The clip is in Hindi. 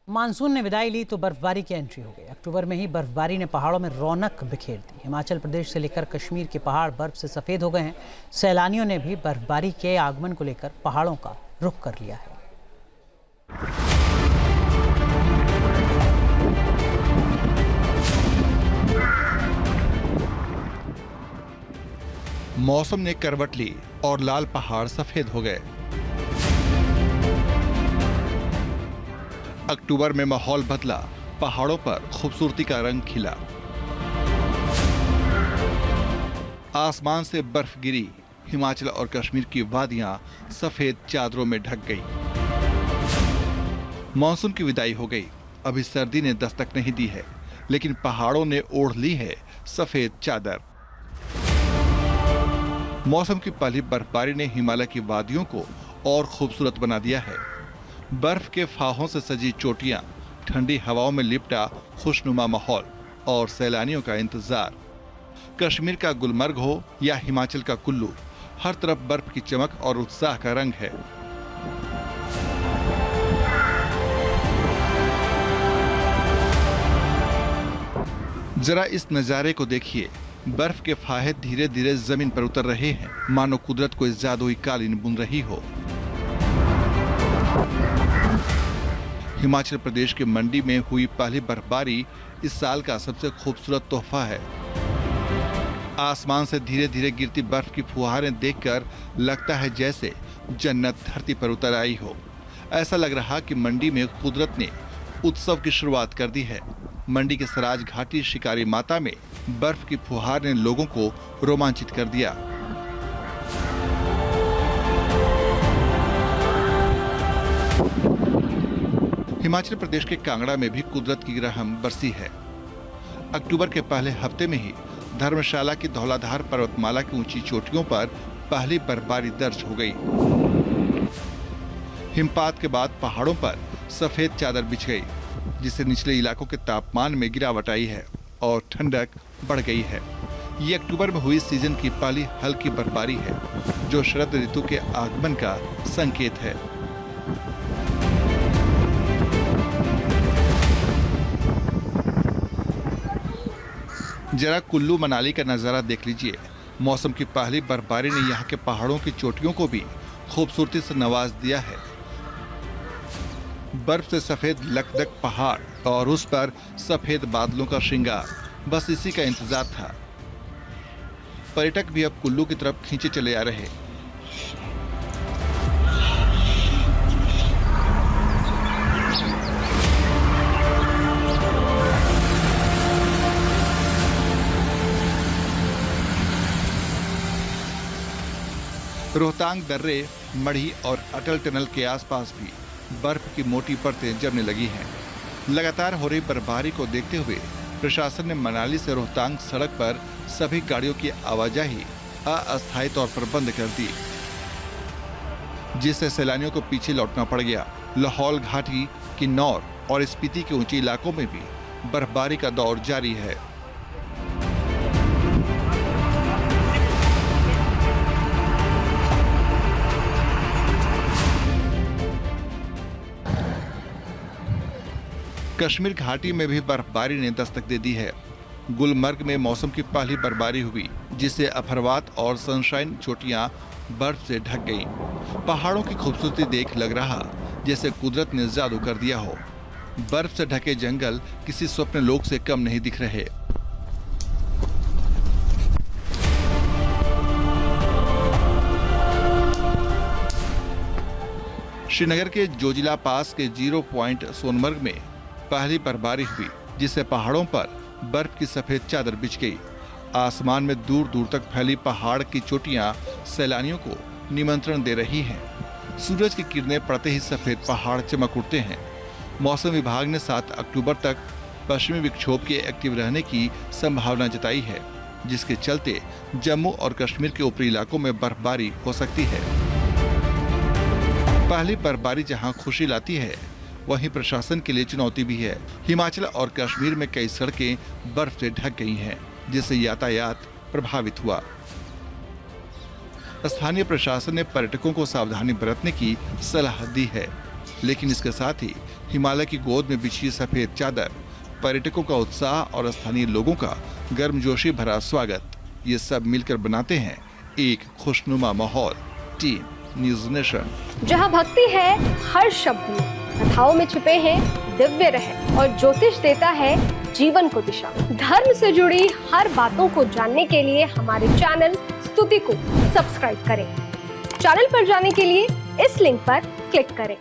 मानसून ने विदाई ली तो बर्फबारी की एंट्री हो गई। अक्टूबर में ही बर्फबारी ने पहाड़ों में रौनक बिखेर दी। हिमाचल प्रदेश से लेकर कश्मीर के पहाड़ बर्फ से सफेद हो गए हैं। सैलानियों ने भी बर्फबारी के आगमन को लेकर पहाड़ों का रुख कर लिया है। मौसम ने करवट ली और लाल पहाड़ सफेद हो गए। अक्टूबर में माहौल बदला, पहाड़ों पर खूबसूरती का रंग खिला। आसमान से बर्फ गिरी, हिमाचल और कश्मीर की वादियां सफेद चादरों में ढक गई। मॉनसून की विदाई हो गई। अभी सर्दी ने दस्तक नहीं दी है, लेकिन पहाड़ों ने ओढ़ ली है सफेद चादर। मौसम की पहली बर्फबारी ने हिमालय की वादियों को और खूबसूरत बना दिया है। बर्फ के फाहों से सजी चोटियां, ठंडी हवाओं में लिपटा खुशनुमा माहौल और सैलानियों का इंतजार। कश्मीर का गुलमर्ग हो या हिमाचल का कुल्लू, हर तरफ बर्फ की चमक और उत्साह का रंग है। जरा इस नजारे को देखिए। बर्फ के फाहे धीरे धीरे जमीन पर उतर रहे हैं, मानो कुदरत कोई जादुई कालीन बुन रही हो। हिमाचल प्रदेश के मंडी में हुई पहली बर्फबारी इस साल का सबसे खूबसूरत तोहफा है। आसमान से धीरे धीरे गिरती बर्फ की फुहारें देखकर लगता है जैसे जन्नत धरती पर उतर आई हो। ऐसा लग रहा कि मंडी में कुदरत ने उत्सव की शुरुआत कर दी है। मंडी के सराज घाटी शिकारी माता में बर्फ की फुहार ने लोगों को रोमांचित कर दिया। हिमाचल प्रदेश के कांगड़ा में भी कुदरत की रहम बरसी है। अक्टूबर के पहले हफ्ते में ही धर्मशाला की धौलाधार पर्वतमाला की ऊंची चोटियों पर पहली बर्फबारी दर्ज हो गई। हिमपात के बाद पहाड़ों पर सफेद चादर बिछ गई, जिससे निचले इलाकों के तापमान में गिरावट आई है और ठंडक बढ़ गई है। ये अक्टूबर में हुई सीजन की पहली हल्की बर्फबारी है, जो शरद ऋतु के आगमन का संकेत है। जरा कुल्लू मनाली का नजारा देख लीजिए। मौसम की पहली बर्फबारी ने यहाँ के पहाड़ों की चोटियों को भी खूबसूरती से नवाज दिया है। बर्फ से सफेद लकदक पहाड़ और उस पर सफेद बादलों का श्रृंगार, बस इसी का इंतजार था। पर्यटक भी अब कुल्लू की तरफ खींचे चले आ रहे। रोहतांग दर्रे, मढ़ी और अटल टनल के आसपास भी बर्फ की मोटी परतें जमने लगी हैं। लगातार हो रही बर्फबारी को देखते हुए प्रशासन ने मनाली से रोहतांग सड़क पर सभी गाड़ियों की आवाजाही अस्थायी तौर पर बंद कर दी, जिससे सैलानियों को पीछे लौटना पड़ गया। लाहौल घाटी, किन्नौर और स्पीति के ऊंचे इलाकों में भी बर्फबारी का दौर जारी है। कश्मीर घाटी में भी बर्फबारी ने दस्तक दे दी है। गुलमर्ग में मौसम की पहली बर्फबारी हुई, जिससे अफरवात और सनशाइन चोटियां बर्फ से ढक गईं। पहाड़ों की खूबसूरती देख लग रहा जैसे कुदरत ने जादू कर दिया हो। बर्फ से ढके जंगल किसी स्वप्न लोक से कम नहीं दिख रहे। श्रीनगर के जोजिला पास के 0 पॉइंट सोनमर्ग में पहली बर्फबारी हुई, जिससे पहाड़ों पर बर्फ की सफेद चादर बिछ गई। आसमान में दूर दूर तक फैली पहाड़ की चोटियां सैलानियों को निमंत्रण दे रही हैं। सूरज की किरणें पड़ते ही सफेद पहाड़ चमक उठते हैं। मौसम विभाग ने 7 अक्टूबर तक पश्चिमी विक्षोभ के एक्टिव रहने की संभावना जताई है, जिसके चलते जम्मू और कश्मीर के ऊपरी इलाकों में बर्फबारी हो सकती है। पहली बर्फबारी जहां खुशी लाती है, वहीं प्रशासन के लिए चुनौती भी है। हिमाचल और कश्मीर में कई सड़कें बर्फ से ढक गई हैं, जिससे यातायात प्रभावित हुआ। स्थानीय प्रशासन ने पर्यटकों को सावधानी बरतने की सलाह दी है। लेकिन इसके साथ ही हिमालय की गोद में बिछी सफेद चादर, पर्यटकों का उत्साह और स्थानीय लोगों का गर्मजोशी भरा स्वागत, ये सब मिलकर बनाते हैं एक खुशनुमा माहौल। Team news nation. जहां भक्ति है हर शब्द में, कथाओं में छुपे हैं दिव्य रहस्य और ज्योतिष देता है जीवन को दिशा। धर्म से जुड़ी हर बातों को जानने के लिए हमारे चैनल स्तुति को सब्सक्राइब करें। चैनल पर जाने के लिए इस लिंक पर क्लिक करें।